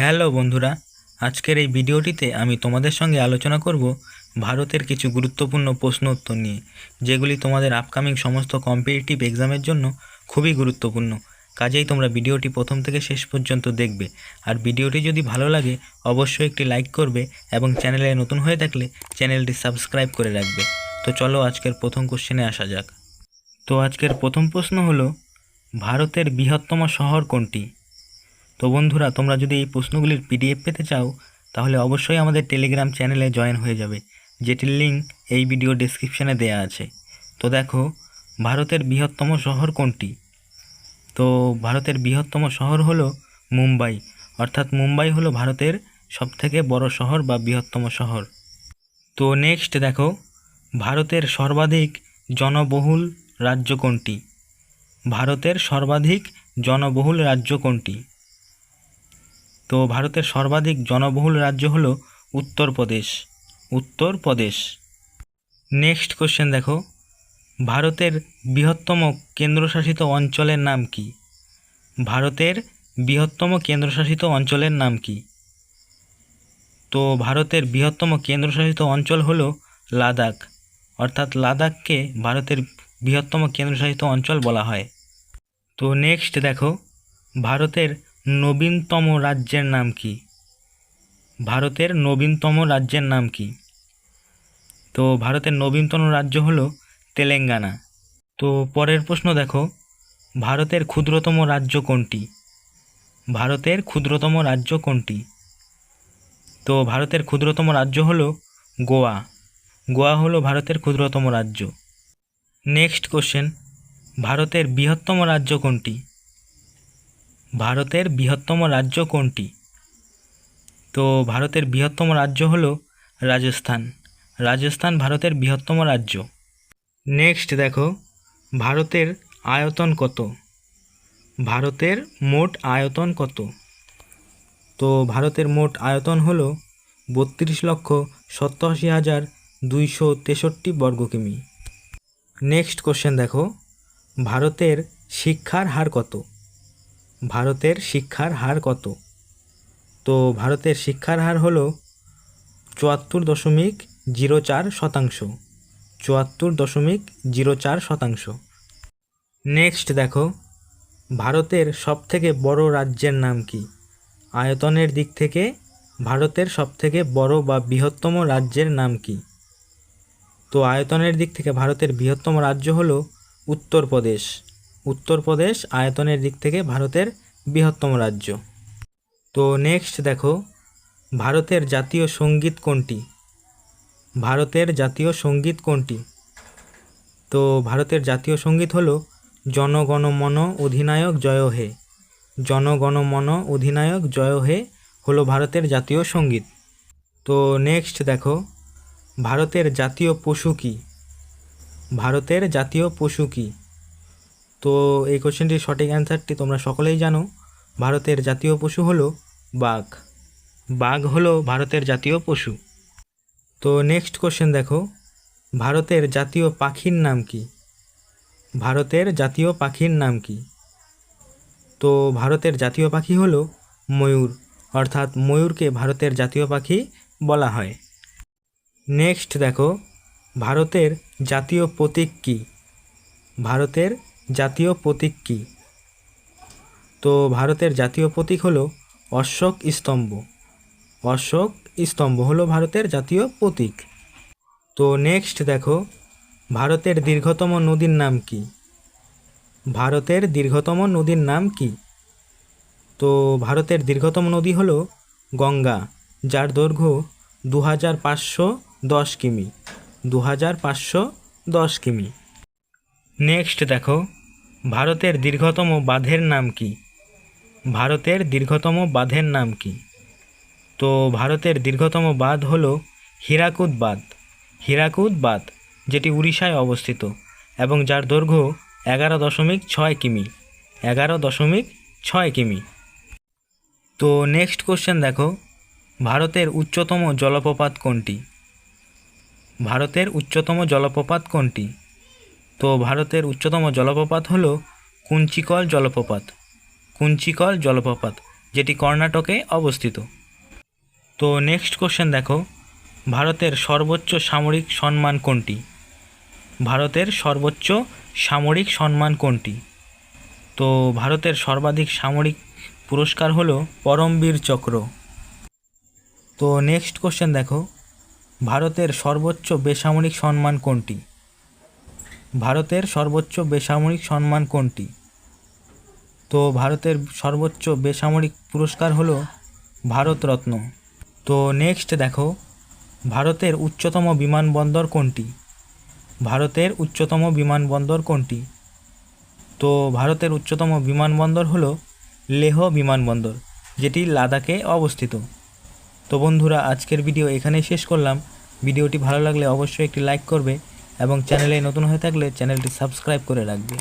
Hello বন্ধুরা, আজকের এই ভিডিওটিতে আমি তোমাদের সঙ্গে আলোচনা করব ভারতের কিছু গুরুত্বপূর্ণ প্রশ্ন উত্তর নিয়ে, যেগুলি তোমাদের আপকামিং সমস্ত কম্পিটিটিভ এক্সামের জন্য খুবই গুরুত্বপূর্ণ। কাজেই তোমরা ভিডিওটি প্রথম থেকে শেষ পর্যন্ত দেখবে। আর ভিডিওটি যদি ভালো লাগে অবশ্যই একটি লাইক করবে এবং চ্যানেলে নতুন হয়ে থাকলে চ্যানেলটি সাবস্ক্রাইব করে রাখবে। তো চলো আজকের প্রথম কোশ্চেনে আসা যাক। তো আজকের প্রথম প্রশ্ন হলো, ভারতের বৃহত্তম শহর কোনটি? তো বন্ধুরা, তোমরা যদি এই প্রশ্নগুলির পিডিএফ পেতে চাও তাহলে অবশ্যই আমাদের টেলিগ্রাম চ্যানেলে জয়েন হয়ে যাবে, যেটির লিঙ্ক এই ভিডিও ডেসক্রিপশানে দেওয়া আছে। তো দেখো, ভারতের বৃহত্তম শহর কোনটি? তো ভারতের বৃহত্তম শহর হলো মুম্বাই, অর্থাৎ মুম্বাই হলো ভারতের সবথেকে বড় শহর বা বৃহত্তম শহর। তো নেক্সট দেখো, ভারতের সর্বাধিক জনবহুল রাজ্য কোনটি? ভারতের সর্বাধিক জনবহুল রাজ্য কোনটি? তো ভারতের সর্বাধিক জনবহুল রাজ্য হলো উত্তরপ্রদেশ। উত্তরপ্রদেশ। নেক্সট কোশ্চেন দেখো, ভারতের বৃহত্তম কেন্দ্রশাসিত অঞ্চলের নাম কি? ভারতের বৃহত্তম কেন্দ্রশাসিত অঞ্চলের নাম কি? তো ভারতের বৃহত্তম কেন্দ্রশাসিত অঞ্চল হলো লাদাখ, অর্থাৎ লাদাখকে ভারতের বৃহত্তম কেন্দ্রশাসিত অঞ্চল বলা হয়। তো নেক্সট দেখো, ভারতের নবীনতম রাজ্যের নাম কি? ভারতের নবীনতম রাজ্যের নাম কি? তো ভারতের নবীনতম রাজ্য হলো তেলেঙ্গানা। তো পরের প্রশ্ন দেখো, ভারতের ক্ষুদ্রতম রাজ্য কোনটি? ভারতের ক্ষুদ্রতম রাজ্য কোনটি? তো ভারতের ক্ষুদ্রতম রাজ্য হলো গোয়া। গোয়া হলো ভারতের ক্ষুদ্রতম রাজ্য। নেক্সট কোশ্চেন, ভারতের বৃহত্তম রাজ্য কোনটি? ভারতের বৃহত্তম রাজ্য কোনটি? তো ভারতের বৃহত্তম রাজ্য হলো রাজস্থান। রাজস্থান ভারতের বৃহত্তম রাজ্য। নেক্সট দেখো, ভারতের আয়তন কত? ভারতের মোট আয়তন কত? তো ভারতের মোট আয়তন হলো 32,87,263 বর্গ কিমি। নেক্সট কোশ্চেন দেখো, ভারতের শিক্ষার হার কত? ভারতের শিক্ষার হার কত? তো ভারতের শিক্ষার হার হলো 74.04%। 74.04%। নেক্সট দেখো, ভারতের সবথেকে বড় রাজ্যের নাম কি? আয়তনের দিক থেকে ভারতের সবথেকে বড় বা বৃহত্তম রাজ্যের নাম কি? তো আয়তনের দিক থেকে ভারতের বৃহত্তম রাজ্য হলো উত্তরপ্রদেশ। উত্তরপ্রদেশ আয়তনের দিক থেকে ভারতের বৃহত্তম রাজ্য। তো নেক্সট দেখো, ভারতের জাতীয় সঙ্গীত কোনটি? ভারতের জাতীয় সঙ্গীত কোনটি? তো ভারতের জাতীয় সঙ্গীত হলো জনগণ মন অধিনায়ক জয় হে। জনগণ মন অধিনায়ক জয় হে হলো ভারতের জাতীয় সঙ্গীত। তো নেক্সট দেখো, ভারতের জাতীয় পশু কি? ভারতের জাতীয় পশু কি? তো এই কোশ্চেনটির সঠিক অ্যান্সারটি তোমরা সকলেই জানো, ভারতের জাতীয় পশু হলো বাঘ। বাঘ হলো ভারতের জাতীয় পশু। তো নেক্সট কোশ্চেন দেখো, ভারতের জাতীয় পাখির নাম কি? ভারতের জাতীয় পাখির নাম কি? তো ভারতের জাতীয় পাখি হলো ময়ূর, অর্থাৎ ময়ূরকে ভারতের জাতীয় পাখি বলা হয়। নেক্সট দেখো, ভারতের জাতীয় প্রতীক কি? ভারতের জাতীয় প্রতীক কি? তো ভারতের জাতীয় প্রতীক হলো অশোক স্তম্ভ। অশোক স্তম্ভ হলো ভারতের জাতীয় প্রতীক। তো নেক্সট দেখো, ভারতের দীর্ঘতম নদীর নাম কি? ভারতের দীর্ঘতম নদীর নাম কি? তো ভারতের দীর্ঘতম নদী হলো গঙ্গা, যার দৈর্ঘ্য 2510 কিমি। 2510 কিমি। নেক্সট দেখো, ভারতের দীর্ঘতম বাঁধের নাম কি? ভারতের দীর্ঘতম বাঁধের নাম কি? তো ভারতের দীর্ঘতম বাঁধ হলো হীরাকুদ বাঁধ। হীরাকুদ বাঁধ, যেটি উড়িষ্যায় অবস্থিত এবং যার দৈর্ঘ্য 11.6 কিমি। 11.6 কিমি। তো নেক্সট কোশ্চেন দেখো, ভারতের উচ্চতম জলপ্রপাত কোনটি? ভারতের উচ্চতম জলপ্রপাত কোনটি? তো ভারতের উচ্চতম জলপ্রপাত হলো কুঞ্চিকল জলপ্রপাত। কুঞ্চিকল জলপ্রপাত, যেটি কর্ণাটকে অবস্থিত। তো নেক্সট কোশ্চেন দেখো, ভারতের সর্বোচ্চ সামরিক সম্মান কোনটি? ভারতের সর্বোচ্চ সামরিক সম্মান কোনটি? তো ভারতের সর্বাধিক সামরিক পুরস্কার হলো পরমবীর চক্র। তো নেক্সট কোশ্চেন দেখো, ভারতের সর্বোচ্চ বেসামরিক সম্মান কোনটি? ভারতের সর্বোচ্চ বেসামরিক সম্মান কোনটি? তো ভারতের সর্বোচ্চ বেসামরিক পুরস্কার হলো ভারতরত্ন। তো নেক্সট দেখো, ভারতের উচ্চতম বিমানবন্দর কোনটি? ভারতের উচ্চতম বিমানবন্দর কোনটি? তো ভারতের উচ্চতম বিমানবন্দর হলো লেহ বিমানবন্দর, যেটি লাদাখে অবস্থিত। তো বন্ধুরা, আজকের ভিডিও এখানেই শেষ করলাম। ভিডিওটি ভালো লাগলে অবশ্যই একটি লাইক করবে এবং চ্যানেলে নতুন হয়ে থাকলে চ্যানেলটি সাবস্ক্রাইব করে রাখবে।